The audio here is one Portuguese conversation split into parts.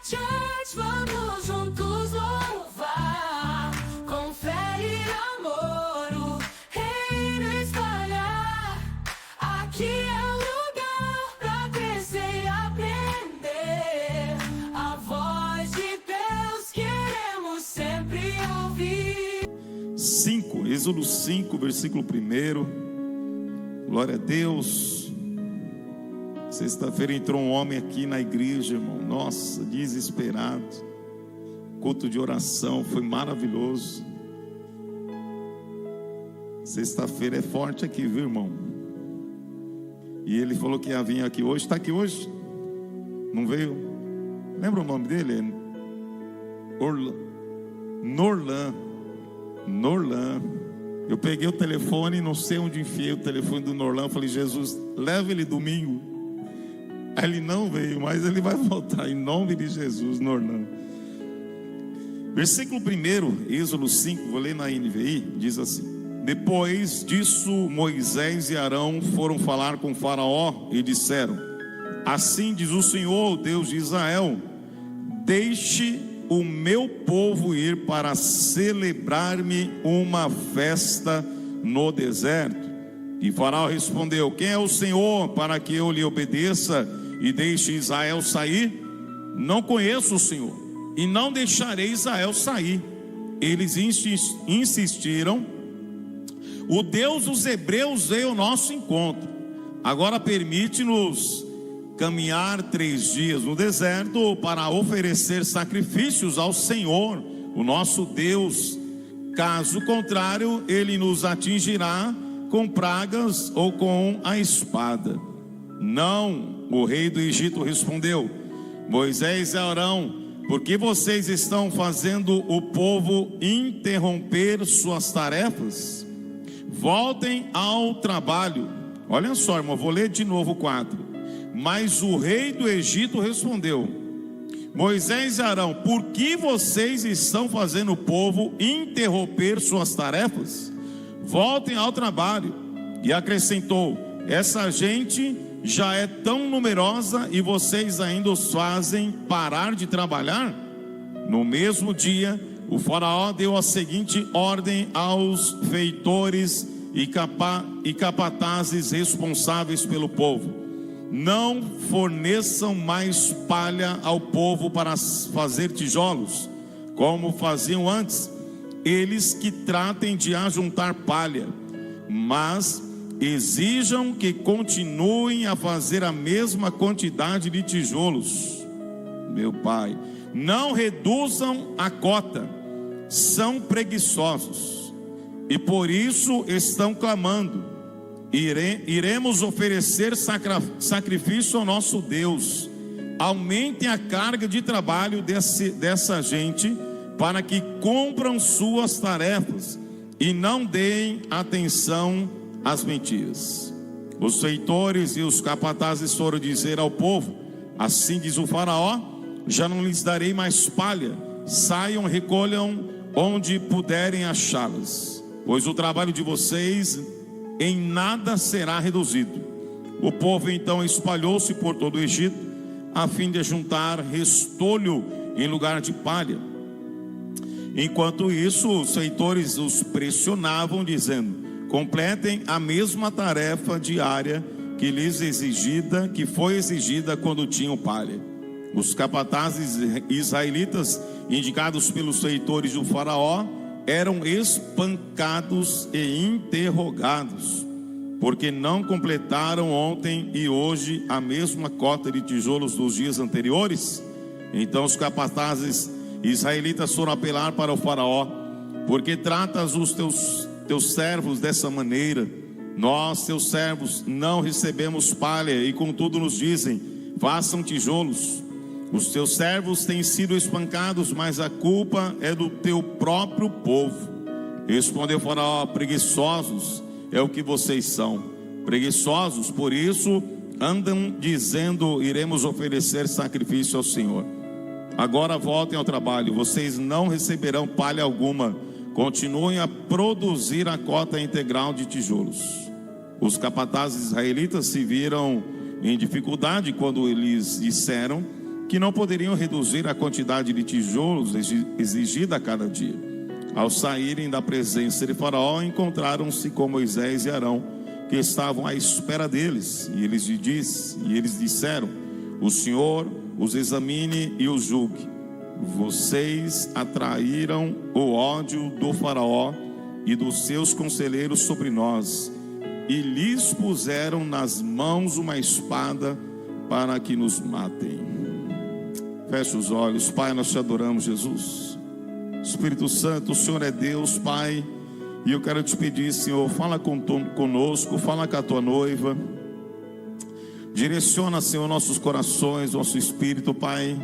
Church, vamos juntos louvar, com fé e amor, o reino espalhar. Aqui é o lugar pra crescer e aprender. A voz de Deus queremos sempre ouvir. 5, Êxodo 5, versículo 1. Glória a Deus. Sexta-feira entrou um homem aqui na igreja, irmão. Nossa, desesperado. Culto de oração, foi maravilhoso. Sexta-feira é forte aqui, viu, irmão? E ele falou que ia vir aqui hoje. Está aqui hoje? Não veio? Lembra o nome dele? Norlan. Eu peguei o telefone, não sei onde enfiei o telefone do Norlan. Falei, Jesus, leva ele domingo. Aí ele não veio, mas ele vai voltar em nome de Jesus, Norlan. Versículo 1, Êxodo 5, vou ler na NVI, diz assim: depois disso, Moisés e Arão foram falar com Faraó e disseram: assim diz o Senhor, Deus de Israel, deixe o meu povo ir para celebrar-me uma festa no deserto. E Faraó respondeu: quem é o Senhor para que eu lhe obedeça e deixe Israel sair? Não conheço o Senhor, e não deixarei Israel sair. Eles insistiram. O Deus dos hebreus veio ao nosso encontro. Agora permite-nos caminhar 3 dias no deserto para oferecer sacrifícios ao Senhor, o nosso Deus. Caso contrário, ele nos atingirá com pragas ou com a espada. Não, o rei do Egito respondeu: Moisés e Arão, por que vocês estão fazendo o povo interromper suas tarefas? Voltem ao trabalho. Olha só, irmão, vou ler de novo 4. Mas o rei do Egito respondeu: Moisés e Arão, por que vocês estão fazendo o povo interromper suas tarefas? Voltem ao trabalho. E acrescentou: essa gente já é tão numerosa e vocês ainda os fazem parar de trabalhar? No mesmo dia, o faraó deu a seguinte ordem aos feitores e capatazes responsáveis pelo povo: não forneçam mais palha ao povo para fazer tijolos, como faziam antes. Eles que tratem de ajuntar palha, mas exijam que continuem a fazer a mesma quantidade de tijolos. Meu pai, não reduzam a cota. São preguiçosos e por isso estão clamando: iremos oferecer sacrifício ao nosso Deus. Aumentem a carga de trabalho dessa gente, para que cumpram suas tarefas e não deem atenção às mentiras. Os feitores e os capatazes foram dizer ao povo: assim diz o faraó, já não lhes darei mais palha. Saiam, recolham onde puderem achá-las, pois o trabalho de vocês em nada será reduzido. O povo então espalhou-se por todo o Egito, a fim de juntar restolho em lugar de palha. Enquanto isso, os feitores os pressionavam, dizendo: completem a mesma tarefa diária que foi exigida quando tinham palha. Os capatazes israelitas, indicados pelos feitores do faraó, eram espancados e interrogados, porque não completaram ontem e hoje a mesma cota de tijolos dos dias anteriores. Então os capatazes israelitas foram apelar para o faraó: porque tratas os teus servos dessa maneira? Nós, teus servos, não recebemos palha, e contudo nos dizem: façam tijolos. Os teus servos têm sido espancados, mas a culpa é do teu próprio povo. Respondeu o faraó: preguiçosos é o que vocês são. Preguiçosos, por isso andam dizendo: iremos oferecer sacrifício ao Senhor. Agora voltem ao trabalho, vocês não receberão palha alguma. Continuem a produzir a cota integral de tijolos. Os capatazes israelitas se viram em dificuldade quando eles disseram: que não poderiam reduzir a quantidade de tijolos exigida a cada dia. Ao saírem da presença de Faraó, encontraram-se com Moisés e Arão, que estavam à espera deles. E eles disseram: o Senhor os examine e os julgue. Vocês atraíram o ódio do Faraó e dos seus conselheiros sobre nós, e lhes puseram nas mãos uma espada para que nos matem. Feche os olhos. Pai, nós te adoramos, Jesus. Espírito Santo, o Senhor é Deus, Pai, e eu quero te pedir, Senhor, fala conosco, fala com a tua noiva, direciona, Senhor, nossos corações, nosso espírito, Pai.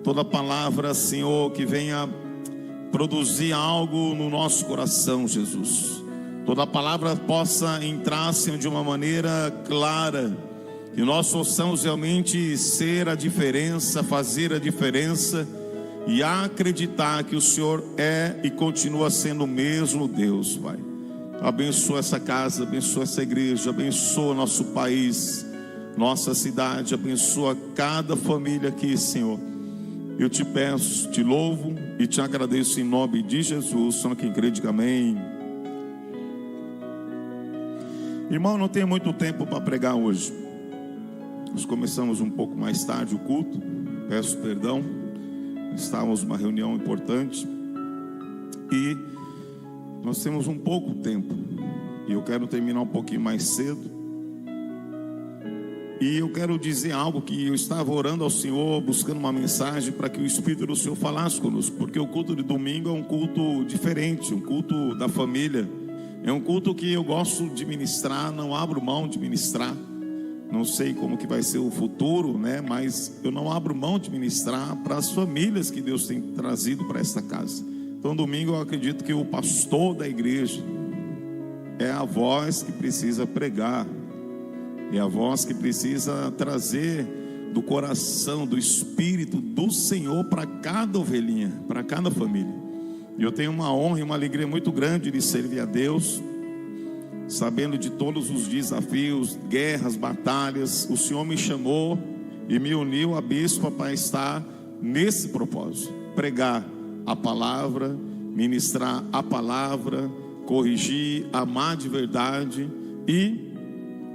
Toda palavra, Senhor, que venha produzir algo no nosso coração, Jesus. Toda palavra possa entrar, Senhor, de uma maneira clara, que nós possamos realmente ser a diferença, fazer a diferença e acreditar que o Senhor é e continua sendo o mesmo Deus, Pai. Abençoa essa casa, abençoa essa igreja, abençoa nosso país, nossa cidade, abençoa cada família aqui, Senhor. Eu te peço, te louvo e te agradeço em nome de Jesus. Só quem crê, diga amém. Irmão, não tenho muito tempo para pregar hoje. Nós começamos um pouco mais tarde o culto, peço perdão. Estávamos numa reunião importante e nós temos um pouco tempo. E eu quero terminar um pouquinho mais cedo. E eu quero dizer algo que eu estava orando ao Senhor, buscando uma mensagem para que o Espírito do Senhor falasse conosco. Porque o culto de domingo é um culto diferente, um culto da família. É um culto que eu gosto de ministrar, não abro mão de ministrar. Não sei como que vai ser o futuro, né? Mas eu não abro mão de ministrar para as famílias que Deus tem trazido para esta casa. Então domingo eu acredito que o pastor da igreja é a voz que precisa pregar. É a voz que precisa trazer do coração, do Espírito do Senhor para cada ovelhinha, para cada família. E eu tenho uma honra e uma alegria muito grande de servir a Deus, sabendo de todos os desafios, guerras, batalhas. O Senhor me chamou e me uniu a bispa para estar nesse propósito: pregar a palavra, ministrar a palavra, corrigir, amar de verdade e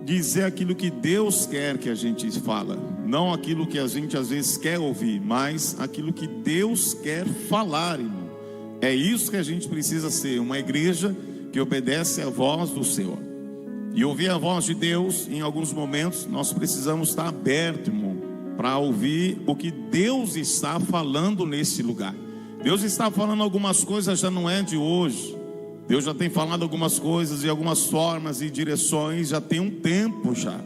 dizer aquilo que Deus quer que a gente fala, não aquilo que a gente às vezes quer ouvir, mas aquilo que Deus quer falar, irmão. É isso que a gente precisa ser, uma igreja que obedece à voz do Senhor. E ouvir a voz de Deus, em alguns momentos, nós precisamos estar abertos, irmão, para ouvir o que Deus está falando nesse lugar. Deus está falando algumas coisas, já não é de hoje. Deus já tem falado algumas coisas e algumas formas e direções, já tem um tempo já.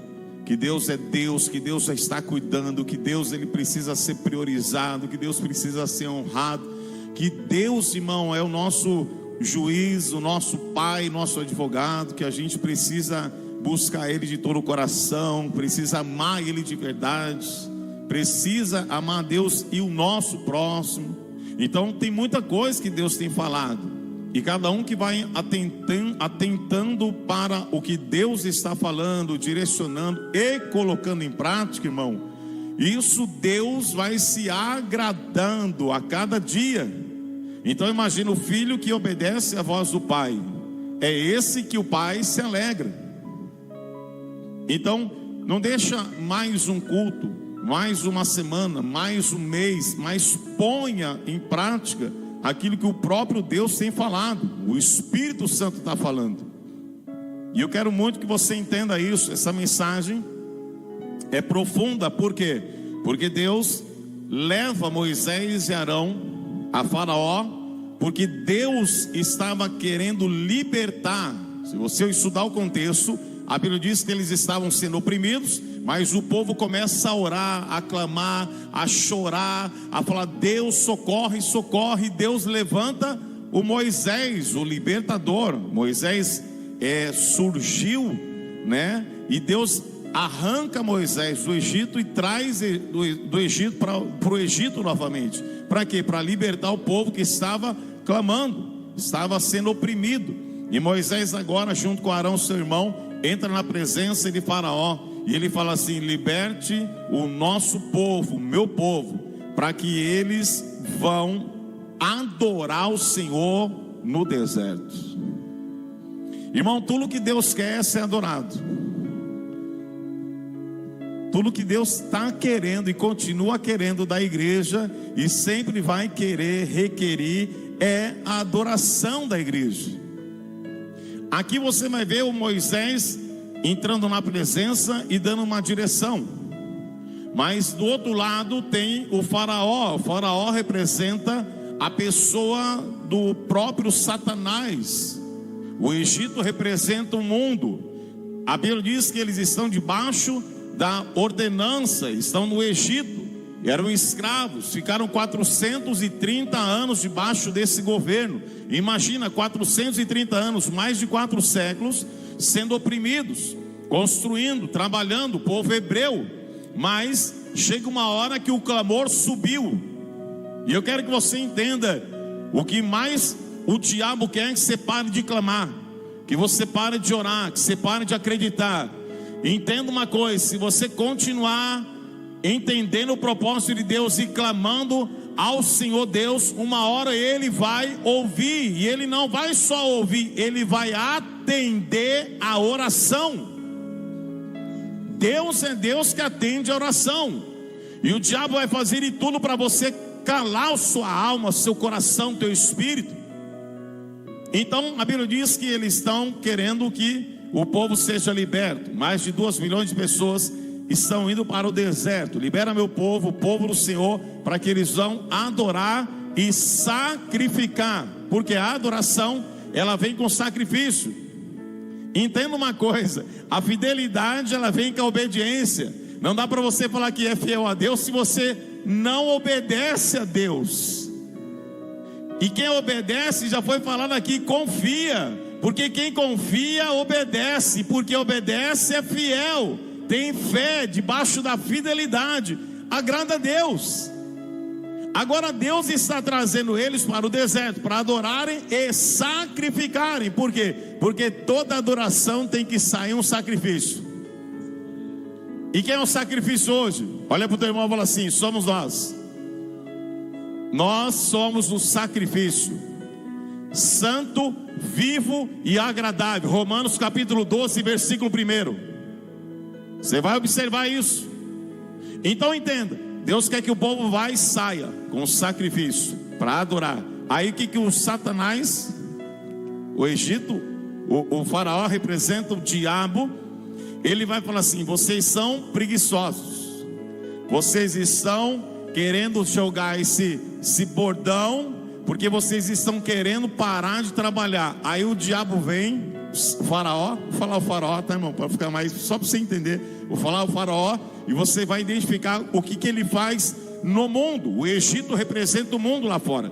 Que Deus é Deus, que Deus já está cuidando, que Deus ele precisa ser priorizado, que Deus precisa ser honrado, que Deus, irmão, é o nosso juiz, o nosso pai, nosso advogado, que a gente precisa buscar ele de todo o coração, precisa amar ele de verdade, precisa amar a Deus e o nosso próximo. Então tem muita coisa que Deus tem falado, e cada um que vai atentando para o que Deus está falando, direcionando e colocando em prática, irmão, isso Deus vai se agradando a cada dia. Então imagina o filho que obedece à voz do pai, é esse que o pai se alegra. Então não deixa mais um culto, mais uma semana, mais um mês, mas ponha em prática aquilo que o próprio Deus tem falado, o Espírito Santo está falando. E eu quero muito que você entenda isso. Essa mensagem é profunda. Por quê? Porque Deus leva Moisés e Arão a Faraó, porque Deus estava querendo libertar. Se você estudar o contexto, a Bíblia diz que eles estavam sendo oprimidos, mas o povo começa a orar, a clamar, a chorar, a falar: Deus socorre, socorre. Deus levanta o Moisés, o libertador. Moisés surgiu, né? E Deus arranca Moisés do Egito e traz do Egito para o Egito novamente. Para quê? Para libertar o povo que estava clamando, estava sendo oprimido. E Moisés agora, junto com Arão, seu irmão, entra na presença de Faraó. e ele fala assim: liberte o nosso povo, o meu povo, para que eles vão adorar o Senhor no deserto. Irmão, tudo que Deus quer é ser adorado. Tudo que Deus está querendo e continua querendo da igreja, e sempre vai querer, requerir, é a adoração da igreja. Aqui você vai ver o Moisés entrando na presença e dando uma direção. Mas do outro lado tem o faraó. O faraó representa a pessoa do próprio Satanás. O Egito representa o mundo. A Bíblia diz que eles estão debaixo da ordenança, estão no Egito, eram escravos, ficaram 430 anos debaixo desse governo. Imagina, 430 anos, mais de 4 séculos, sendo oprimidos, construindo, trabalhando, o povo hebreu. Mas chega uma hora que o clamor subiu, e eu quero que você entenda: o que mais o diabo quer é que você pare de clamar, que você pare de orar, que você pare de acreditar. Entenda uma coisa: se você continuar entendendo o propósito de Deus e clamando ao Senhor Deus, uma hora Ele vai ouvir, e Ele não vai só ouvir, Ele vai atender a oração. Deus é Deus que atende a oração, e o diabo vai fazer de tudo para você calar a sua alma, seu coração, teu espírito. Então a Bíblia diz que eles estão querendo que o povo seja liberto. Mais de 2 milhões de pessoas estão indo para o deserto. Libera meu povo, o povo do Senhor, para que eles vão adorar e sacrificar, porque a adoração, ela vem com sacrifício. Entenda uma coisa: a fidelidade, ela vem com a obediência. Não dá para você falar que é fiel a Deus se você não obedece a Deus. E quem obedece, já foi falado aqui, confia, porque quem confia obedece, porque obedece é fiel, tem fé debaixo da fidelidade, agrada a Deus. Agora Deus está trazendo eles para o deserto, para adorarem e sacrificarem. Por quê? Porque toda adoração tem que sair um sacrifício. E quem é o sacrifício hoje? Olha para o teu irmão e fala assim: somos nós. Nós somos o sacrifício santo, vivo e agradável. Romanos capítulo 12, versículo 1. Você vai observar isso. Então entenda: Deus quer que o povo vá e saia com sacrifício para adorar. Aí o que o Satanás, o Egito, o faraó representa o diabo. Ele vai falar assim: vocês são preguiçosos, vocês estão querendo jogar esse bordão, porque vocês estão querendo parar de trabalhar. Aí o diabo vem, o faraó, vou falar o faraó, tá, irmão, para ficar mais, só para você entender, vou falar o faraó, e você vai identificar o que ele faz no mundo. O Egito representa o mundo lá fora.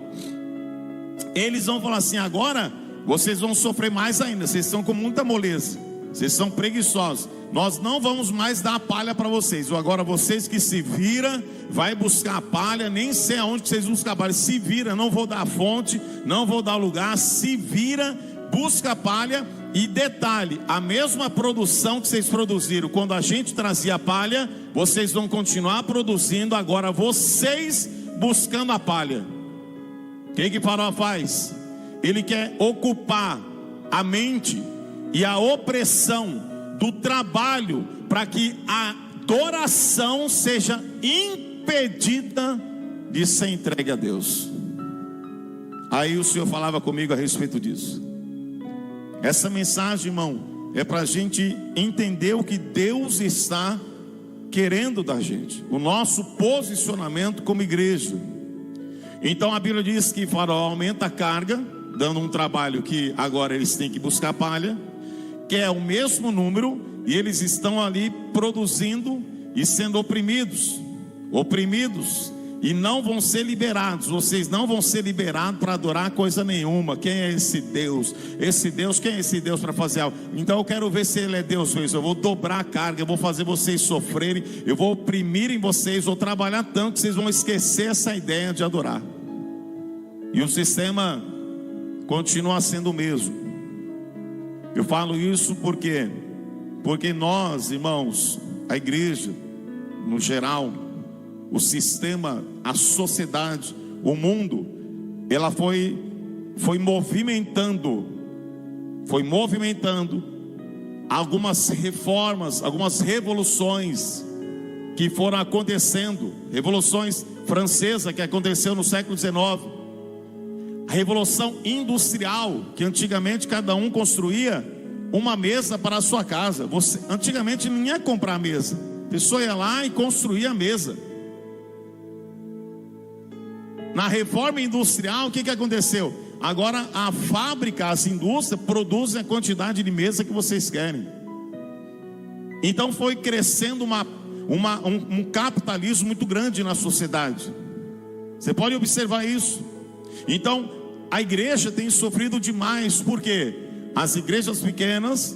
Eles vão falar assim: agora vocês vão sofrer mais ainda, vocês estão com muita moleza, vocês são preguiçosos, nós não vamos mais dar a palha para vocês. Agora vocês que se vira, vai buscar a palha. Nem sei aonde que vocês buscam a palha. Se vira, não vou dar a fonte, não vou dar lugar. Se vira, busca a palha. E detalhe: a mesma produção que vocês produziram quando a gente trazia a palha, vocês vão continuar produzindo agora, vocês buscando a palha. O que o faraó faz? Ele quer ocupar a mente e a opressão do trabalho, para que a adoração seja impedida de ser entregue a Deus. Aí o Senhor falava comigo a respeito disso. Essa mensagem, irmão, é para a gente entender o que Deus está querendo da gente, o nosso posicionamento como igreja. Então a Bíblia diz que Faraó aumenta a carga, dando um trabalho que agora eles têm que buscar palha, que é o mesmo número, e eles estão ali produzindo e sendo oprimidos, e não vão ser liberados. Vocês não vão ser liberados para adorar coisa nenhuma. Quem é esse Deus? Esse Deus, quem é esse Deus para fazer algo? Então eu quero ver se Ele é Deus mesmo. Eu vou dobrar a carga, eu vou fazer vocês sofrerem, eu vou oprimir em vocês, vou trabalhar tanto que vocês vão esquecer essa ideia de adorar. E o sistema continua sendo o mesmo. Eu falo isso porque nós, irmãos, a igreja, no geral, o sistema, a sociedade, o mundo, ela foi movimentando algumas reformas, algumas revoluções que foram acontecendo. Revoluções francesa, que aconteceu no século XIX, a revolução industrial, que antigamente cada um construía uma mesa para a sua casa. Antigamente ninguém ia comprar a mesa, a pessoa ia lá e construía a mesa. Na reforma industrial, o que aconteceu? Agora a fábrica, as indústrias produzem a quantidade de mesa que vocês querem. Então foi crescendo um capitalismo muito grande na sociedade. Você pode observar isso. Então a igreja tem sofrido demais, porque as igrejas pequenas,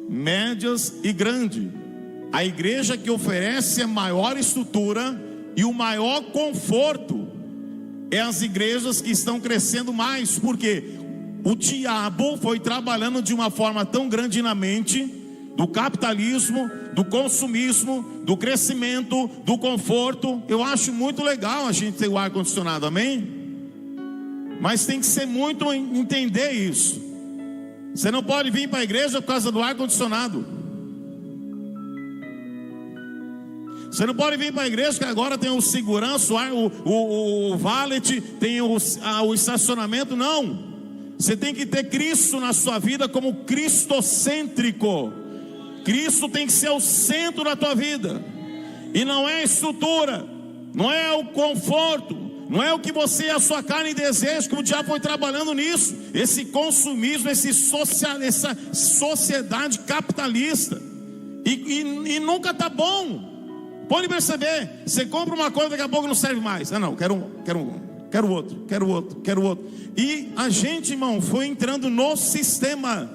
médias e grandes, a igreja que oferece a maior estrutura e o maior conforto, é as igrejas que estão crescendo mais, porque o diabo foi trabalhando de uma forma tão grande na mente do capitalismo, do consumismo, do crescimento, do conforto. Eu acho muito legal a gente ter o ar-condicionado, amém? Mas tem que ser muito entender isso. Você não pode vir para a igreja por causa do ar-condicionado. Você não pode vir para a igreja que agora tem o segurança, o valet, tem o estacionamento. Não. Você tem que ter Cristo na sua vida como cristocêntrico. Cristo tem que ser o centro da tua vida. E não é a estrutura, não é o conforto, não é o que você e a sua carne desejam, como o diabo foi trabalhando nisso. Esse consumismo, essa sociedade capitalista. E nunca está bom. Pode perceber, você compra uma coisa, daqui a pouco não serve mais. Ah não, quero outro. E a gente, irmão, foi entrando no sistema.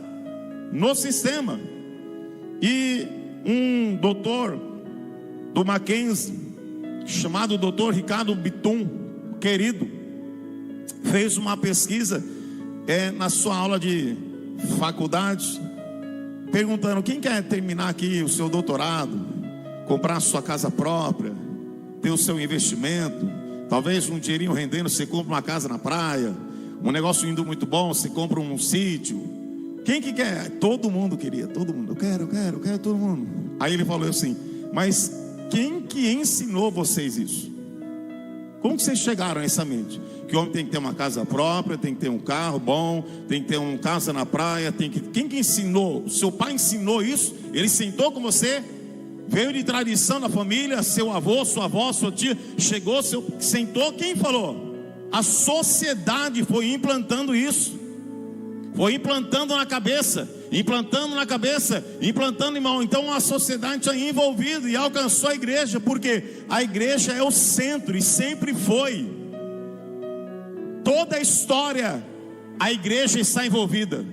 E um doutor do Mackenzie, chamado doutor Ricardo Bitum, querido, fez uma pesquisa na sua aula de faculdade, perguntando: quem quer terminar aqui o seu doutorado, comprar a sua casa própria, ter o seu investimento, talvez um dinheirinho rendendo, você compra uma casa na praia, um negócio indo muito bom, você compra um sítio. Quem que quer? Todo mundo queria, todo mundo. Eu quero, todo mundo. Aí ele falou assim: mas quem que ensinou vocês isso? Como que vocês chegaram a essa mente? Que o homem tem que ter uma casa própria, tem que ter um carro bom, tem que ter uma casa na praia, quem que ensinou? O seu pai ensinou isso? Ele sentou com você? Veio de tradição da família, seu avô, sua avó, sua tia, chegou, sentou, quem falou? A sociedade foi implantando isso. Foi implantando na cabeça, irmão. Então a sociedade tinha envolvido e alcançou a igreja, porque a igreja é o centro e sempre foi. Toda a história, a igreja está envolvida,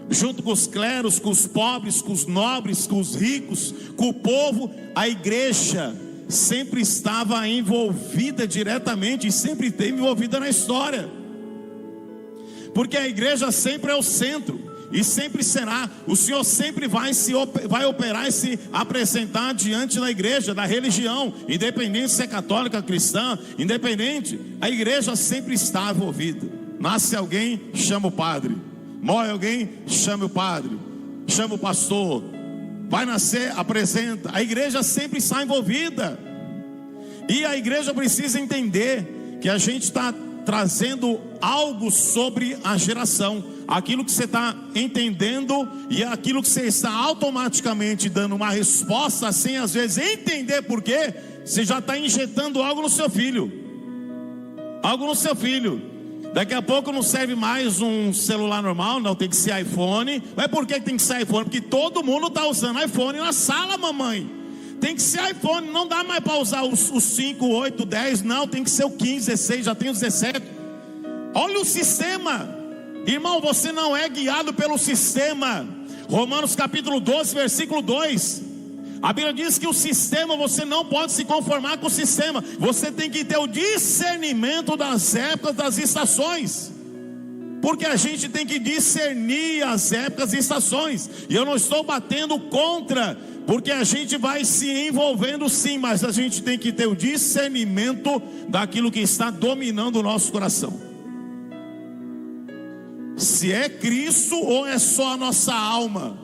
junto com os cleros, com os pobres, com os nobres, com os ricos, com o povo. A igreja sempre estava envolvida diretamente e sempre esteve envolvida na história, porque a igreja sempre é o centro e sempre será. O Senhor sempre vai operar e se apresentar diante da igreja, da religião, independente se é católica, cristã, independente, a igreja sempre está envolvida. Nasce alguém, chama o padre. Morre alguém, chama o padre, chama o pastor. Vai nascer, apresenta. A igreja sempre está envolvida. E a igreja precisa entender que a gente está trazendo algo sobre a geração. Aquilo que você está entendendo e aquilo que você está automaticamente dando uma resposta, sem às vezes entender por quê. Você já está injetando algo no seu filho. Daqui a pouco não serve mais um celular normal, não, tem que ser iPhone. Mas por que tem que ser iPhone? Porque todo mundo está usando iPhone na sala, mamãe. Tem que ser iPhone, não dá mais para usar os 5, 8, 10, não, tem que ser o 15, 16, já tem o 17. Olha o sistema, irmão, você não é guiado pelo sistema. Romanos capítulo 12, versículo 2. A Bíblia diz que o sistema, você não pode se conformar com o sistema. Você tem que ter o discernimento das épocas, das estações. Porque a gente tem que discernir as épocas e estações. E eu não estou batendo contra Porque a gente vai se envolvendo sim, mas a gente tem que ter o discernimento daquilo que está dominando o nosso coração. Se é Cristo ou é só a nossa alma.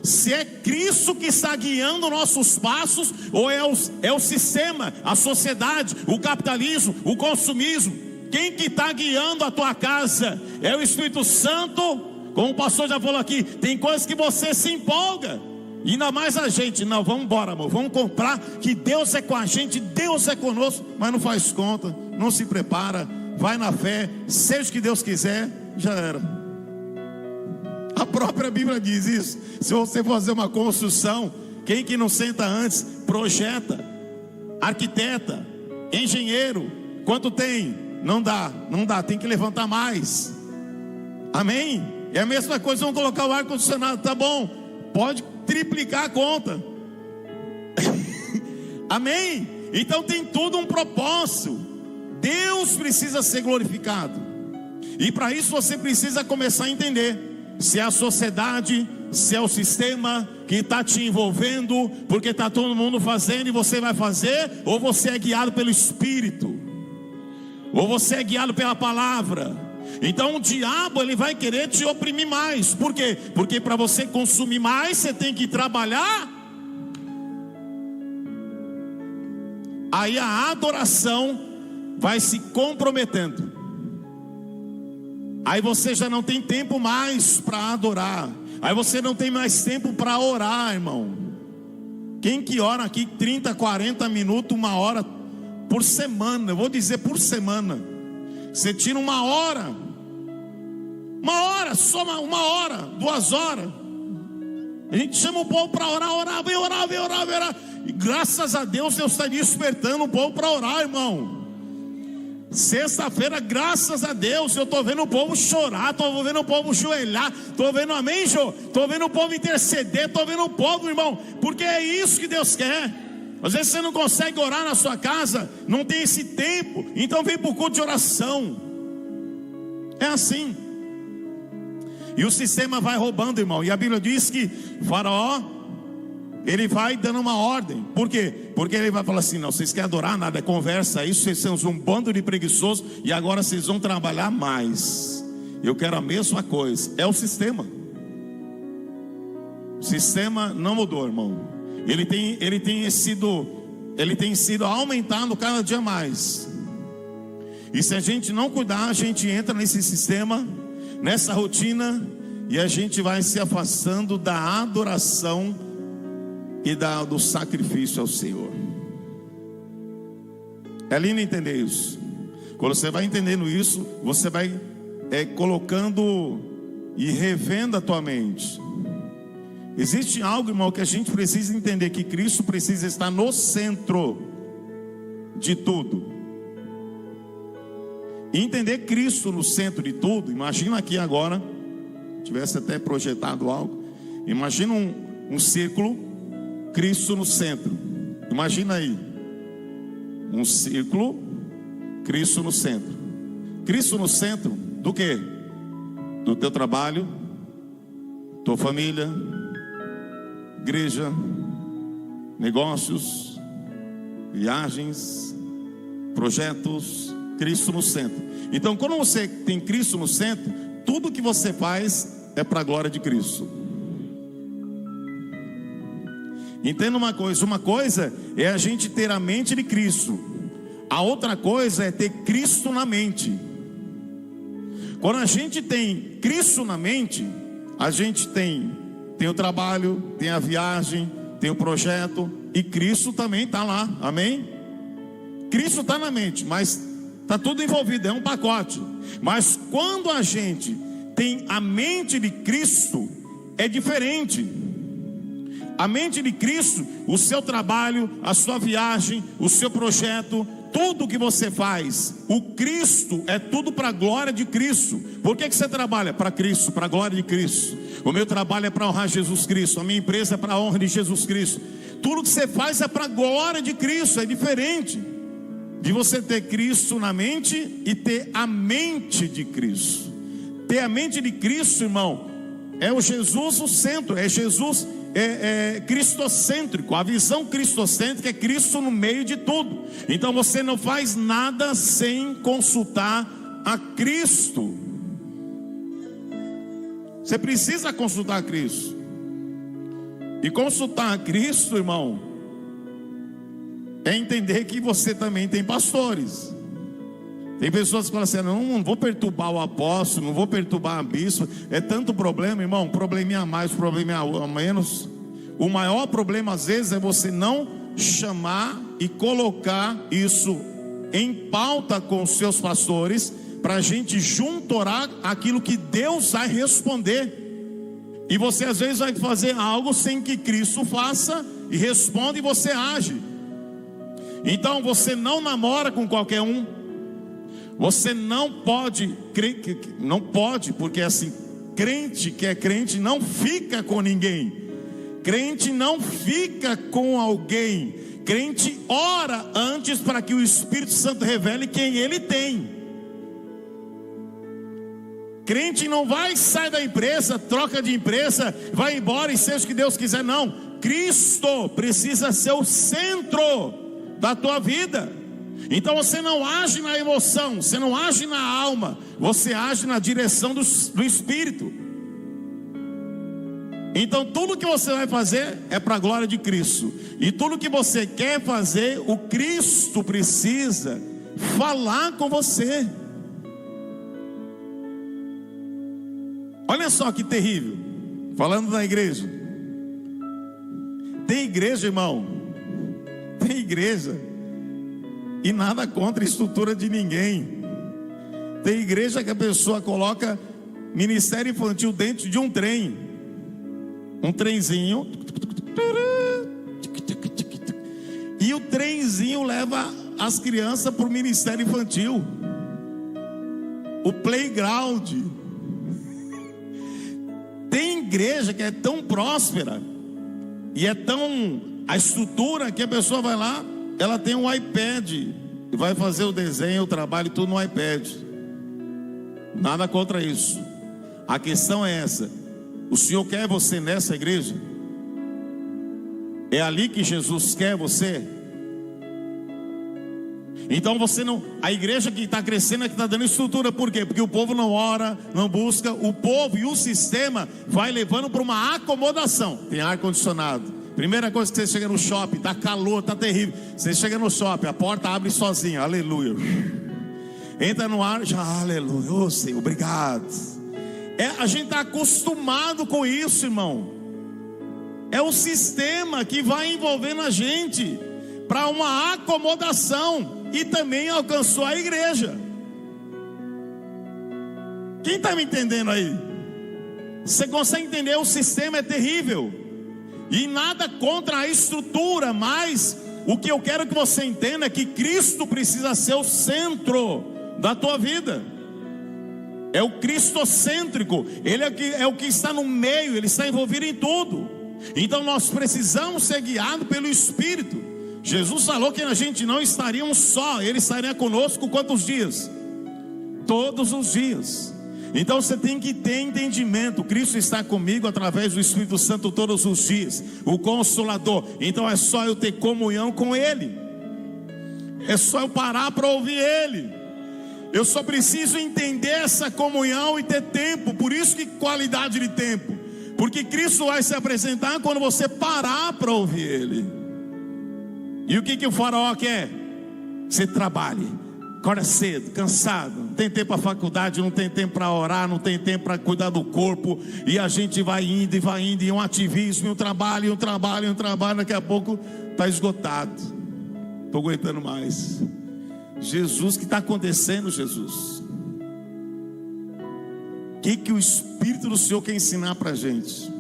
Se é Cristo que está guiando nossos passos, ou é o sistema, a sociedade, o capitalismo, o consumismo. Quem que está guiando a tua casa? É o Espírito Santo? Como o pastor já falou aqui, tem coisas que você se empolga. Ainda mais a gente, não, vamos embora, amor, vamos comprar, que Deus é com a gente, Deus é conosco, mas não faz conta, não se prepara, vai na fé, seja o que Deus quiser, já era. A própria Bíblia diz isso. Se você for fazer uma construção, quem que não senta antes, projeta, arquiteta, engenheiro, quanto tem? Não dá, tem que levantar mais. Amém? É a mesma coisa, vamos colocar o ar-condicionado, tá bom, pode triplicar a conta. Amém? Então tem tudo um propósito. Deus precisa ser glorificado. E para isso você precisa começar a entender se é a sociedade, se é o sistema que está te envolvendo, porque está todo mundo fazendo e você vai fazer, ou você é guiado pelo Espírito, ou você é guiado pela palavra. Então o diabo, ele vai querer te oprimir mais. Por quê? Porque para você consumir mais, você tem que trabalhar. Aí a adoração vai se comprometendo. Aí você já não tem tempo mais para adorar. Aí você não tem mais tempo para orar, irmão. Quem que ora aqui 30, 40 minutos, 1 hora por semana? Eu vou dizer por semana. Você tira 1 hora. 1 hora, só 1 hora, 2 horas. A gente chama o povo para orar, vem orar. E graças a Deus, Deus está despertando o povo para orar, irmão. Sexta-feira, graças a Deus, eu estou vendo o povo chorar, estou vendo o povo joelhar, estou vendo, amém, Jô? Estou vendo o povo interceder, estou vendo o povo, irmão, porque é isso que Deus quer. Às vezes você não consegue orar na sua casa, não tem esse tempo, então vem para o culto de oração. É assim. E o sistema vai roubando, irmão. E a Bíblia diz que Faraó, ele vai dando uma ordem. Por quê? Porque ele vai falar assim: não, vocês querem adorar nada, é conversa, isso, vocês são um bando de preguiçosos, e agora vocês vão trabalhar mais. Eu quero a mesma coisa. É o sistema. O sistema não mudou, irmão. Ele tem sido aumentado cada dia mais. E se a gente não cuidar, a gente entra nesse sistema, nessa rotina, e a gente vai se afastando da adoração e do sacrifício ao Senhor. É lindo entender isso. Quando você vai entendendo isso, você vai colocando e revendo a tua mente. Existe algo, irmão, que a gente precisa entender, que Cristo precisa estar no centro de tudo. E entender Cristo no centro de tudo. Imagina aqui agora, tivesse até projetado algo. Imagina um círculo, Cristo no centro. Imagina aí um círculo, Cristo no centro. Cristo no centro do quê? Do teu trabalho, tua família, igreja, negócios, viagens, projetos. Cristo no centro. Então, quando você tem Cristo no centro, tudo que você faz é para a glória de Cristo. Entenda uma coisa é a gente ter a mente de Cristo, a outra coisa é ter Cristo na mente. Quando a gente tem Cristo na mente, a gente tem o trabalho, tem a viagem, tem o projeto, e Cristo também está lá, amém? Cristo está na mente, mas está tudo envolvido, é um pacote. Mas quando a gente tem a mente de Cristo, é diferente. A mente de Cristo, o seu trabalho, a sua viagem, o seu projeto, tudo que você faz, o Cristo é tudo para a glória de Cristo. Por que você trabalha? Para Cristo, para a glória de Cristo. O meu trabalho é para honrar Jesus Cristo, a minha empresa é para a honra de Jesus Cristo. Tudo que você faz é para a glória de Cristo. É diferente de você ter Cristo na mente e ter a mente de Cristo. Ter a mente de Cristo, irmão, é o Jesus o centro, é Jesus cristocêntrico. A visão cristocêntrica é Cristo no meio de tudo. Então você não faz nada sem consultar a Cristo. Você precisa consultar a Cristo. E consultar a Cristo, irmão, é entender que você também tem pastores. Tem pessoas que falam assim: não vou perturbar o apóstolo, não vou perturbar a bispo. É tanto problema, irmão, probleminha a mais, probleminha a menos. O maior problema às vezes é você não chamar e colocar isso em pauta com os seus pastores, para a gente junto orar aquilo que Deus vai responder. E você às vezes vai fazer algo sem que Cristo faça e responda, e você age. Então você não namora com qualquer um. Você não pode, porque assim, crente que é crente não fica com ninguém. Crente não fica com alguém. Crente ora antes para que o Espírito Santo revele quem ele tem. Crente não vai, sai da empresa, troca de empresa, vai embora e seja o que Deus quiser. Não, Cristo precisa ser o centro da tua vida. Então você não age na emoção, você não age na alma, você age na direção do Espírito. Então tudo que você vai fazer é para a glória de Cristo. E tudo que você quer fazer, o Cristo precisa falar com você. Olha só que terrível. Falando da igreja. Tem igreja, irmão. Tem igreja. E nada contra a estrutura de ninguém. Tem igreja que a pessoa coloca ministério infantil dentro de um trem. Um trenzinho. E o trenzinho leva as crianças para o ministério infantil. O playground. Tem igreja que é tão próspera e é tão a estrutura que a pessoa vai lá, ela tem um iPad e vai fazer o desenho, o trabalho, tudo no iPad. Nada contra isso. A questão é essa: o Senhor quer você nessa igreja? É ali que Jesus quer você? Então você não, a igreja que está crescendo é que está dando estrutura. Por quê? Porque o povo não ora, não busca. O povo e o sistema vai levando para uma acomodação. Tem ar condicionado. Primeira coisa que você chega no shopping, está calor, está terrível. Você chega no shopping, a porta abre sozinha, aleluia. Entra no ar, já aleluia. Ô Senhor, obrigado. A gente está acostumado com isso, irmão. É o sistema que vai envolvendo a gente para uma acomodação. E também alcançou a igreja. Quem está me entendendo aí? Você consegue entender? O sistema é terrível. E nada contra a estrutura, mas o que eu quero que você entenda é que Cristo precisa ser o centro da tua vida. É o cristocêntrico. Ele é o que está no meio, ele está envolvido em tudo. Então nós precisamos ser guiados pelo Espírito. Jesus falou que a gente não estaria um só, ele estaria conosco quantos dias? Todos os dias. Então você tem que ter entendimento. Cristo está comigo através do Espírito Santo todos os dias, o Consolador. Então é só eu ter comunhão com Ele. É só eu parar para ouvir Ele. Eu só preciso entender essa comunhão e ter tempo. Por isso que qualidade de tempo. Porque Cristo vai se apresentar quando você parar para ouvir Ele. E o que o faraó quer? Você trabalhe, acorda cedo, cansado, não tem tempo para faculdade, não tem tempo para orar, não tem tempo para cuidar do corpo. E a gente vai indo, e um ativismo, e um trabalho, daqui a pouco está esgotado. Estou aguentando mais. Jesus, o que está acontecendo, Jesus? O que o Espírito do Senhor quer ensinar para a gente?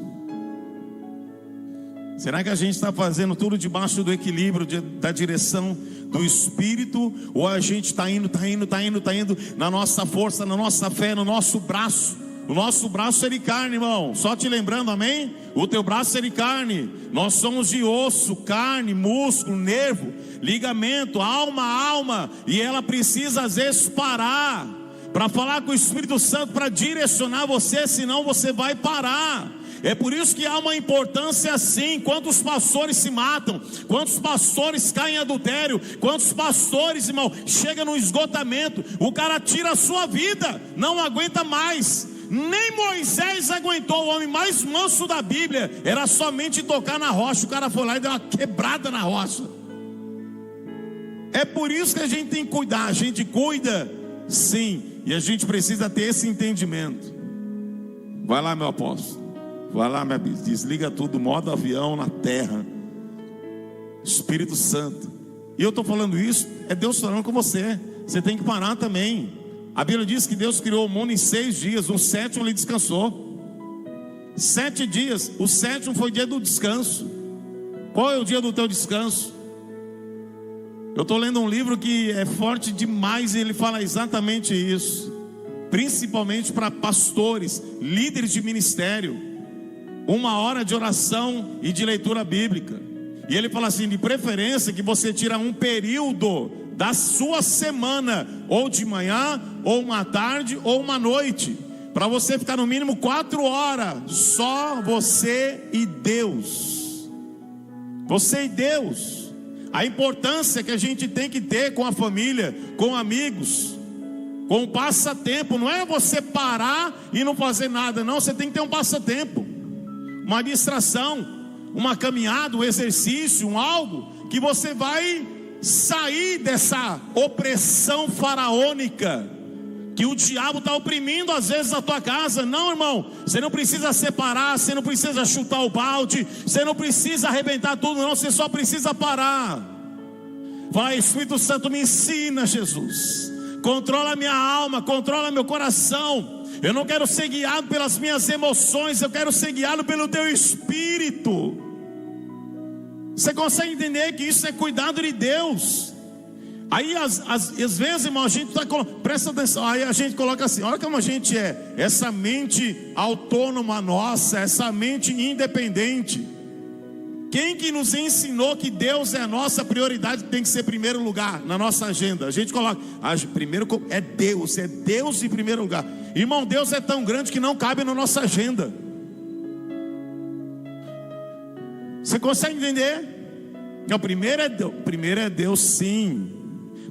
Será que a gente está fazendo tudo debaixo do equilíbrio da direção do Espírito? Ou a gente está indo na nossa força, na nossa fé, no nosso braço? O nosso braço é de carne, irmão. Só te lembrando, amém? O teu braço é de carne. Nós somos de osso, carne, músculo, nervo, ligamento, alma. E ela precisa às vezes parar para falar com o Espírito Santo, para direcionar você, senão você vai parar. É por isso que há uma importância assim. Quantos pastores se matam, quantos pastores caem em adultério, quantos pastores, irmão, chegam no esgotamento. O cara tira a sua vida, não aguenta mais. Nem Moisés aguentou. O homem mais manso da Bíblia era somente tocar na rocha. O cara foi lá e deu uma quebrada na rocha. É por isso que a gente tem que cuidar. A gente cuida, sim, e a gente precisa ter esse entendimento. Vai lá, meu apóstolo, vai lá, minha bispa, desliga tudo, modo avião na terra. Espírito Santo. E eu estou falando isso, é Deus falando com você. Você tem que parar também. A Bíblia diz que Deus criou o mundo em 6 dias, no 7º ele descansou. 7 dias, o 7º foi o dia do descanso. Qual é o dia do teu descanso? Eu estou lendo um livro que é forte demais e ele fala exatamente isso. Principalmente para pastores, líderes de ministério. 1 hora de oração e de leitura bíblica. E ele fala assim, de preferência que você tira um período da sua semana, ou de manhã, ou uma tarde, ou uma noite, para você ficar no mínimo 4 horas, só você e Deus. Você e Deus. A importância que a gente tem que ter com a família, com amigos, com um passatempo. Não é você parar e não fazer nada, não. Você tem que ter um passatempo, uma distração, uma caminhada, um exercício, um algo que você vai sair dessa opressão faraônica que o diabo está oprimindo às vezes a tua casa. Não, irmão, você não precisa separar, você não precisa chutar o balde, você não precisa arrebentar tudo, não. Você só precisa parar. Vai, Espírito Santo, me ensina, Jesus. Controla minha alma, controla meu coração. Eu não quero ser guiado pelas minhas emoções, eu quero ser guiado pelo teu Espírito. Você consegue entender que isso é cuidado de Deus? Aí às vezes, irmão, a gente presta atenção. Aí a gente coloca assim, olha como a gente é. Essa mente autônoma nossa, essa mente independente. Quem que nos ensinou que Deus é a nossa prioridade, tem que ser primeiro lugar na nossa agenda? A gente coloca, primeiro é Deus em primeiro lugar. Irmão, Deus é tão grande que não cabe na nossa agenda. Você consegue entender? O primeiro é Deus, sim.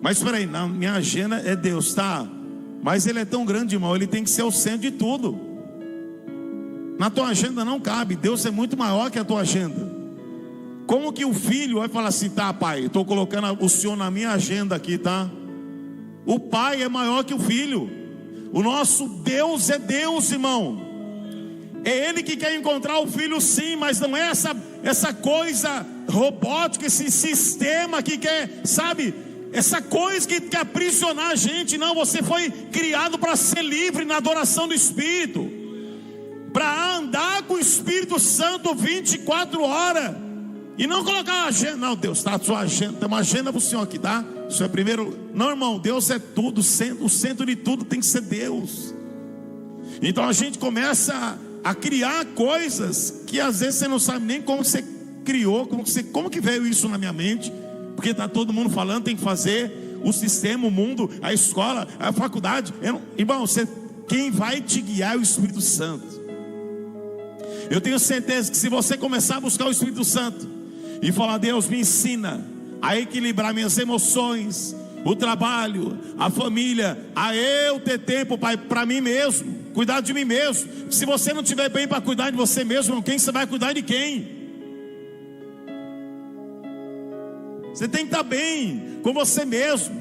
Mas espera aí, na minha agenda é Deus, tá? Mas Ele é tão grande, irmão, Ele tem que ser o centro de tudo. Na tua agenda não cabe. Deus é muito maior que a tua agenda. Como que o filho vai falar assim, tá, pai, estou colocando o senhor na minha agenda aqui, tá? O pai é maior que o filho. O nosso Deus é Deus, irmão. É Ele que quer encontrar o filho, sim, mas não é essa coisa robótica, esse sistema que quer, sabe, essa coisa que quer aprisionar a gente. Não, você foi criado para ser livre na adoração do Espírito, para andar com o Espírito Santo 24 horas. E não colocar uma agenda. Não, Deus, tá, sua agenda, tem uma agenda para o Senhor aqui, tá? Isso é primeiro. Não, irmão, Deus é tudo, o centro de tudo tem que ser Deus. Então a gente começa a criar coisas que às vezes você não sabe nem como você criou, como que veio isso na minha mente. Porque está todo mundo falando, tem que fazer o sistema, o mundo, a escola, a faculdade. Irmão, quem vai te guiar é o Espírito Santo. Eu tenho certeza que se você começar a buscar o Espírito Santo e falar, Deus, me ensina a equilibrar minhas emoções, o trabalho, a família, a eu ter tempo para mim mesmo, cuidar de mim mesmo. Se você não estiver bem para cuidar de você mesmo, quem você vai cuidar de quem? Você tem que estar bem com você mesmo.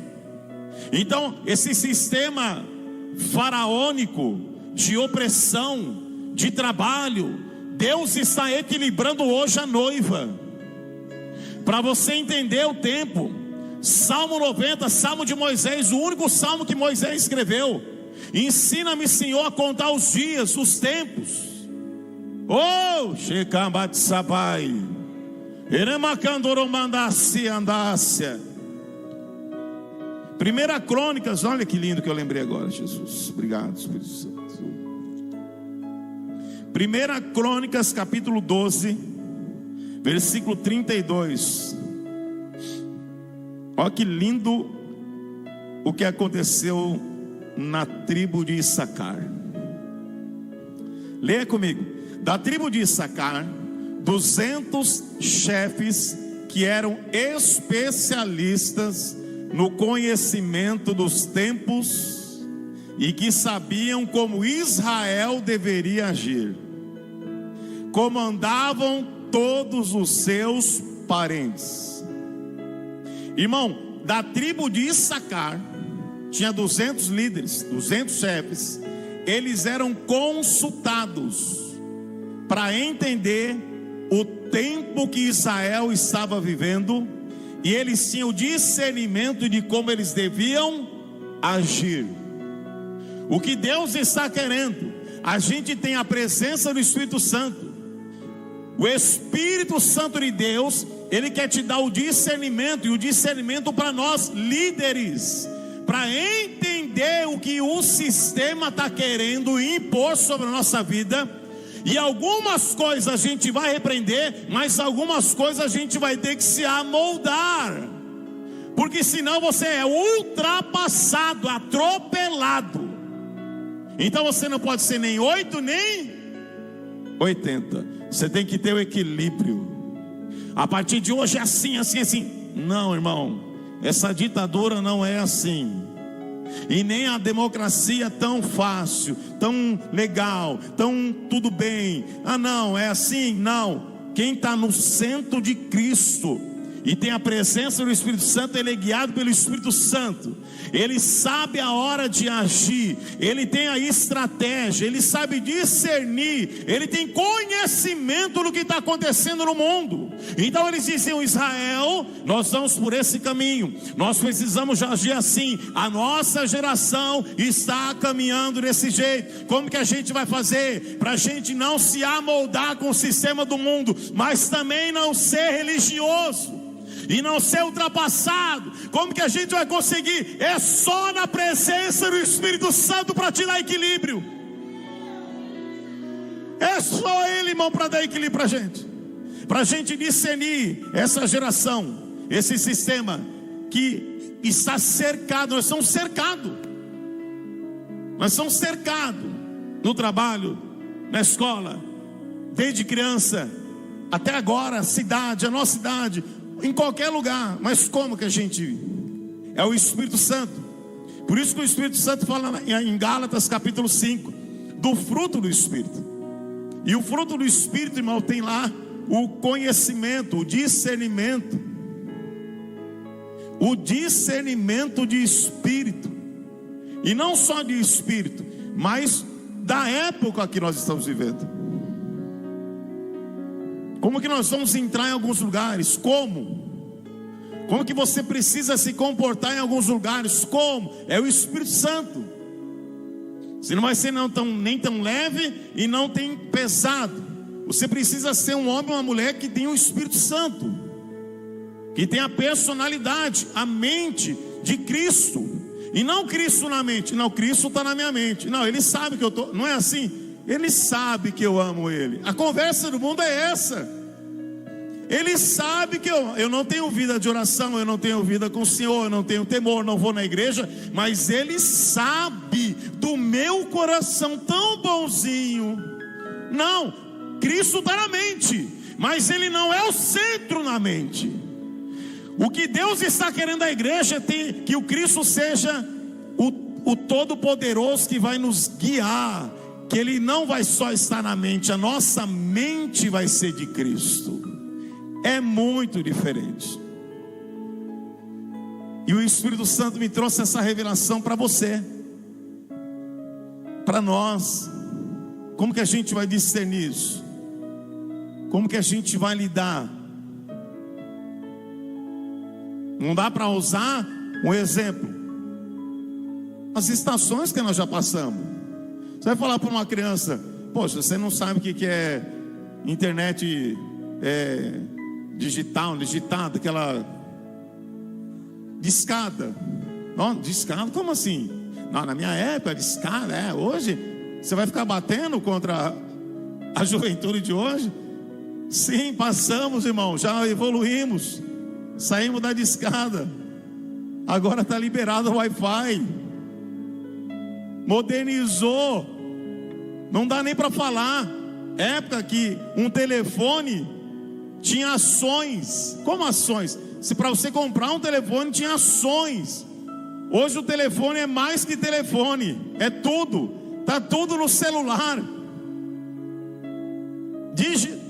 Então esse sistema faraônico de opressão, de trabalho, Deus está equilibrando hoje a noiva. Para você entender o tempo, Salmo 90, Salmo de Moisés, o único salmo que Moisés escreveu. Ensina-me, Senhor, a contar os dias, os tempos. Oh, Shekamatsabai, Eremacandoromandacia andácia. 1 Crônicas, olha que lindo que eu lembrei agora, Jesus. Obrigado, Espírito Santo. 1 Crônicas, capítulo 12. Versículo 32. Olha que lindo o que aconteceu na tribo de Issacar. Leia comigo. Da tribo de Issacar, 200 chefes que eram especialistas no conhecimento dos tempos e que sabiam como Israel deveria agir. Comandavam todos os seus parentes. Irmão, da tribo de Issacar tinha 200 líderes, 200 chefes. Eles eram consultados para entender o tempo que Israel estava vivendo, e eles tinham o discernimento de como eles deviam agir. O que Deus está querendo, a gente tem a presença do Espírito Santo. O Espírito Santo de Deus, Ele quer te dar o discernimento, e o discernimento para nós líderes, para entender o que o sistema está querendo impor sobre a nossa vida. E algumas coisas a gente vai repreender, mas algumas coisas a gente vai ter que se amoldar, porque senão você é ultrapassado, atropelado. Então você não pode ser nem 8 nem 80. Você tem que ter o equilíbrio. A partir de hoje é assim, assim, assim. Não, irmão, essa ditadura não é assim. E nem a democracia tão fácil, tão legal, tão tudo bem. Ah não, é assim? Não. Quem está no centro de Cristo e tem a presença do Espírito Santo, ele é guiado pelo Espírito Santo. Ele sabe a hora de agir, ele tem a estratégia, ele sabe discernir, ele tem conhecimento do que está acontecendo no mundo. Então eles diziam: Israel, nós vamos por esse caminho, nós precisamos agir assim, a nossa geração está caminhando desse jeito. Como que a gente vai fazer para a gente não se amoldar com o sistema do mundo, mas também não ser religioso e não ser ultrapassado? Como que a gente vai conseguir? É só na presença do Espírito Santo para te dar equilíbrio. É só Ele, irmão, para dar equilíbrio para a gente discernir essa geração, esse sistema que está cercado. Nós somos cercados no trabalho, na escola, desde criança até agora, a cidade, a nossa cidade, em qualquer lugar. Mas como que a gente... É o Espírito Santo. Por isso que o Espírito Santo fala em Gálatas capítulo 5 do fruto do Espírito. E o fruto do Espírito, irmão, tem lá o conhecimento, o discernimento. O discernimento de espírito. E não só de espírito, mas da época que nós estamos vivendo. Como que nós vamos entrar em alguns lugares? Como que você precisa se comportar em alguns lugares? Como? É o Espírito Santo. Você não vai ser nem tão leve e não tem pesado. Você precisa ser um homem ou uma mulher que tem o Espírito Santo, que tem a personalidade, a mente de Cristo. E não Cristo na mente. Não, Cristo está na minha mente. Não, Ele sabe que eu estou... Não é assim? Ele sabe que eu amo Ele. A conversa do mundo é essa. Ele sabe que eu não tenho vida de oração, eu não tenho vida com o Senhor, eu não tenho temor, não vou na igreja. Mas Ele sabe do meu coração tão bonzinho. Não, Cristo está na mente, mas Ele não é o centro na mente. O que Deus está querendo da igreja é que o Cristo seja o Todo-Poderoso que vai nos guiar. Que Ele não vai só estar na mente, a nossa mente vai ser de Cristo. É muito diferente. E o Espírito Santo me trouxe essa revelação para você, para nós. Como que a gente vai discernir isso? Como que a gente vai lidar? Não dá para usar um exemplo. As estações que nós já passamos. Você vai falar para uma criança: poxa, você não sabe o que é internet digital, digitada, aquela discada. Não, discada? Como assim? Não, na minha época, discada, hoje você vai ficar batendo contra a juventude de hoje? Sim, passamos, irmão, já evoluímos, saímos da discada, agora está liberado o Wi-Fi, modernizou, não dá nem para falar. época que um telefone tinha ações. Como ações? Se para você comprar um telefone tinha ações. Hoje o telefone é mais que telefone, é tudo. Está tudo no celular.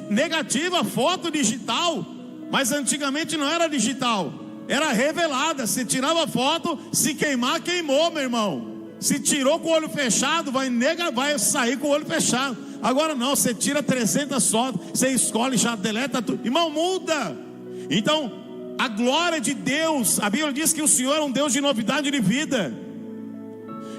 Negativa, foto digital. Mas antigamente não era digital, era revelada. Você tirava foto, se queimar, queimou, meu irmão. Se tirou com o olho fechado, vai sair com o olho fechado. Agora não, você tira 300 fotos, você escolhe, já deleta tudo. Irmão, muda. Então, a glória de Deus, a Bíblia diz que o Senhor é um Deus de novidade de vida.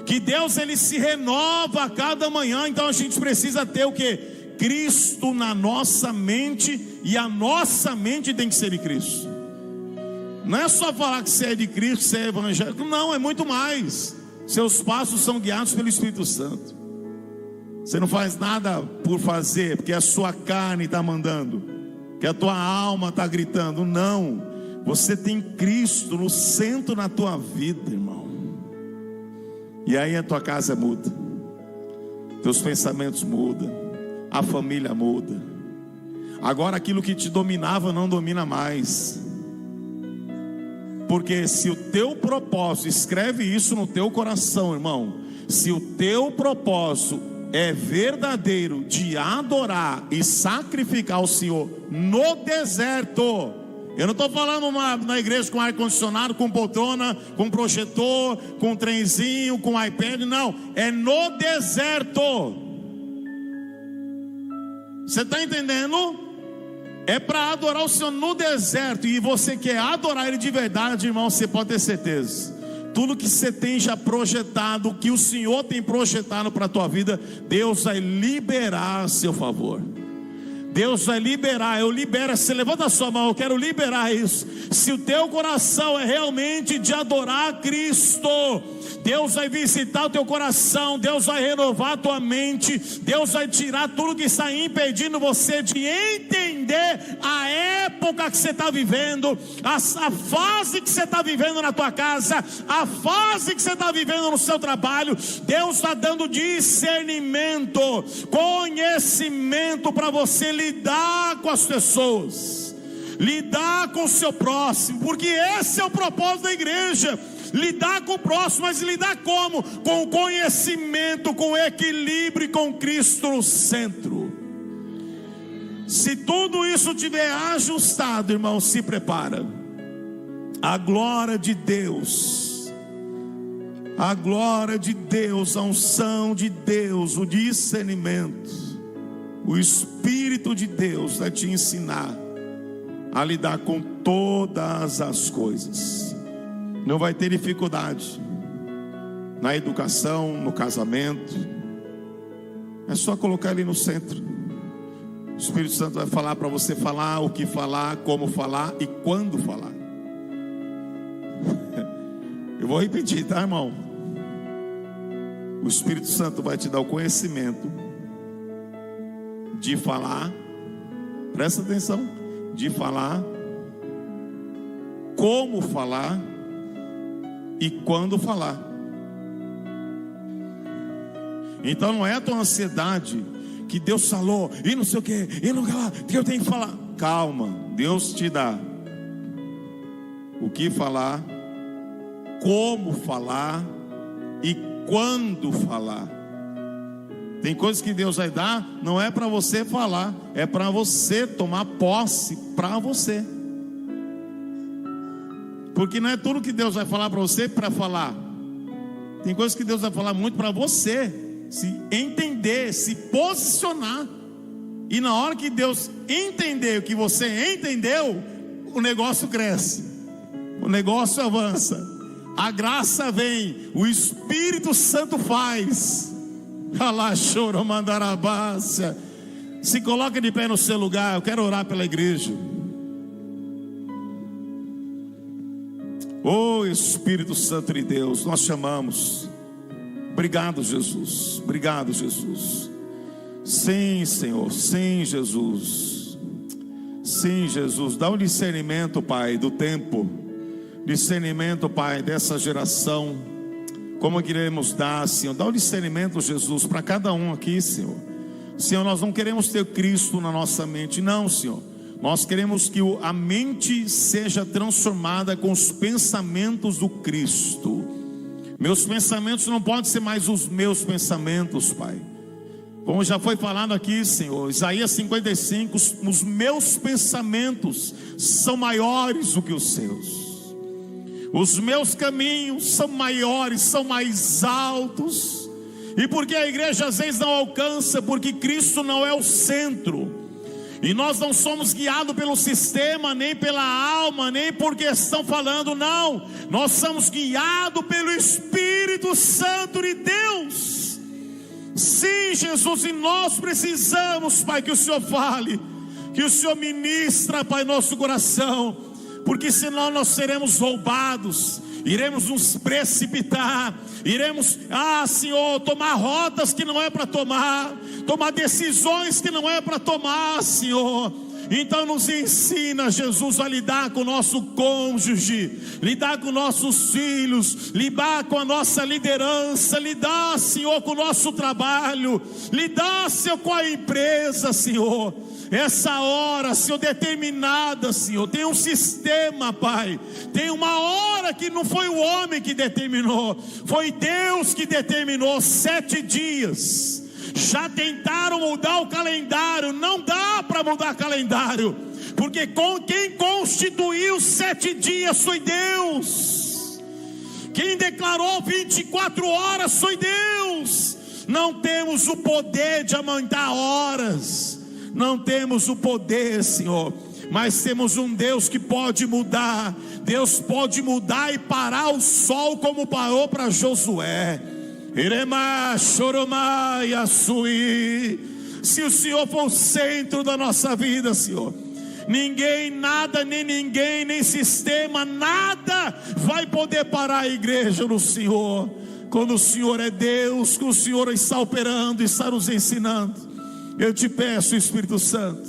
Que Deus, Ele se renova a cada manhã. Então a gente precisa ter o quê? Cristo na nossa mente. E a nossa mente tem que ser de Cristo. Não é só falar que você é de Cristo, você é evangélico. Não, é muito mais. Seus passos são guiados pelo Espírito Santo. Você não faz nada por fazer, porque a sua carne está mandando, que a tua alma está gritando. Não, você tem Cristo no centro na tua vida, irmão. E aí a tua casa muda, teus pensamentos mudam, a família muda. Agora aquilo que te dominava não domina mais. Porque se o teu propósito, escreve isso no teu coração, irmão. Se o teu propósito é verdadeiro, de adorar e sacrificar o Senhor no deserto. Eu não estou falando na igreja com ar-condicionado, com poltrona, com projetor, com trenzinho, com iPad, não. É no deserto. Você está entendendo? É para adorar o Senhor no deserto. E você quer adorar Ele de verdade, irmão, você pode ter certeza. Tudo que você tem já projetado, que o Senhor tem projetado para a tua vida, Deus vai liberar a seu favor. Deus vai liberar, eu libero. Você levanta a sua mão, eu quero liberar isso. Se o teu coração é realmente de adorar a Cristo, Deus vai visitar o teu coração, Deus vai renovar a tua mente, Deus vai tirar tudo que está impedindo você de entender a época que você está vivendo, a fase que você está vivendo na tua casa, a fase que você está vivendo no seu trabalho. Deus está dando discernimento, conhecimento para você lidar com as pessoas, lidar com o seu próximo, porque esse é o propósito da igreja. Lidar com o próximo, mas lidar como? Com conhecimento, com equilíbrio e com Cristo no centro. Se tudo isso tiver ajustado, irmão, se prepara. A glória de Deus, a glória de Deus, a unção de Deus, o discernimento, o Espírito de Deus vai te ensinar a lidar com todas as coisas. Não vai ter dificuldade na educação, no casamento. É só colocar Ele no centro. O Espírito Santo vai falar para você falar, o que falar, como falar e quando falar. Eu vou repetir, tá, irmão? O Espírito Santo vai te dar o conhecimento de falar. Presta atenção. De falar, como falar e quando falar. Então não é a tua ansiedade que Deus falou e não sei o que, e não que eu tenho que falar. Calma, Deus te dá o que falar, como falar e quando falar. Tem coisas que Deus vai dar, não é para você falar, é para você tomar posse para você. Porque não é tudo que Deus vai falar para você para falar. Tem coisas que Deus vai falar muito para você se entender, se posicionar. E na hora que Deus entender o que você entendeu, o negócio cresce, o negócio avança, a graça vem, o Espírito Santo faz. Se coloca de pé no seu lugar. Eu quero orar pela igreja. Oh Espírito Santo de Deus, nós chamamos. Obrigado, Jesus. Obrigado, Jesus. Sim, Senhor. Sim, Jesus. Sim, Jesus. Dá um discernimento, Pai, do tempo. Discernimento, Pai, dessa geração. Como queremos dar, Senhor? Dá um discernimento, Jesus, para cada um aqui, Senhor. Senhor, nós não queremos ter Cristo na nossa mente, não, Senhor. Nós queremos que a mente seja transformada com os pensamentos do Cristo. Meus pensamentos não podem ser mais os meus pensamentos, Pai. Como já foi falado aqui, Senhor, Isaías 55, os meus pensamentos são maiores do que os seus. Os meus caminhos são maiores, são mais altos. E porque a igreja às vezes não alcança, porque Cristo não é o centro. E nós não somos guiados pelo sistema, nem pela alma, nem porque estão falando, não. Nós somos guiados pelo Espírito Santo de Deus. Sim, Jesus, e nós precisamos, Pai, que o Senhor fale, que o Senhor ministra, Pai, nosso coração, porque senão nós seremos roubados, iremos nos precipitar, iremos, Senhor, tomar rotas que não é para tomar decisões que não é para tomar, Senhor. Então nos ensina, Jesus, a lidar com o nosso cônjuge, lidar com nossos filhos, lidar com a nossa liderança, lidar, Senhor, com o nosso trabalho, lidar, Senhor, com a empresa, Senhor. Essa hora, Senhor, determinada, Senhor, tem um sistema, Pai. Tem uma hora que não foi o homem que determinou, foi Deus que determinou. 7 dias. Já tentaram mudar o calendário, não dá para mudar calendário, porque quem constituiu 7 dias foi Deus. Quem declarou 24 horas foi Deus. Não temos o poder de aumentar horas, não temos o poder, Senhor, mas temos um Deus que pode mudar. Deus pode mudar e parar o sol como parou para Josué. Se o Senhor for o centro da nossa vida, Senhor, ninguém, nada, nem ninguém, nem sistema, nada vai poder parar a igreja no Senhor. Quando o Senhor é Deus, quando o Senhor está operando, está nos ensinando. Eu te peço, Espírito Santo,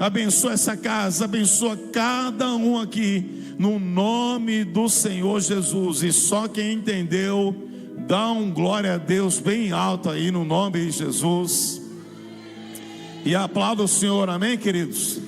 abençoa essa casa, abençoa cada um aqui, no nome do Senhor Jesus. E só quem entendeu, dá um glória a Deus bem alto aí no nome de Jesus. E aplauda o Senhor, amém, queridos?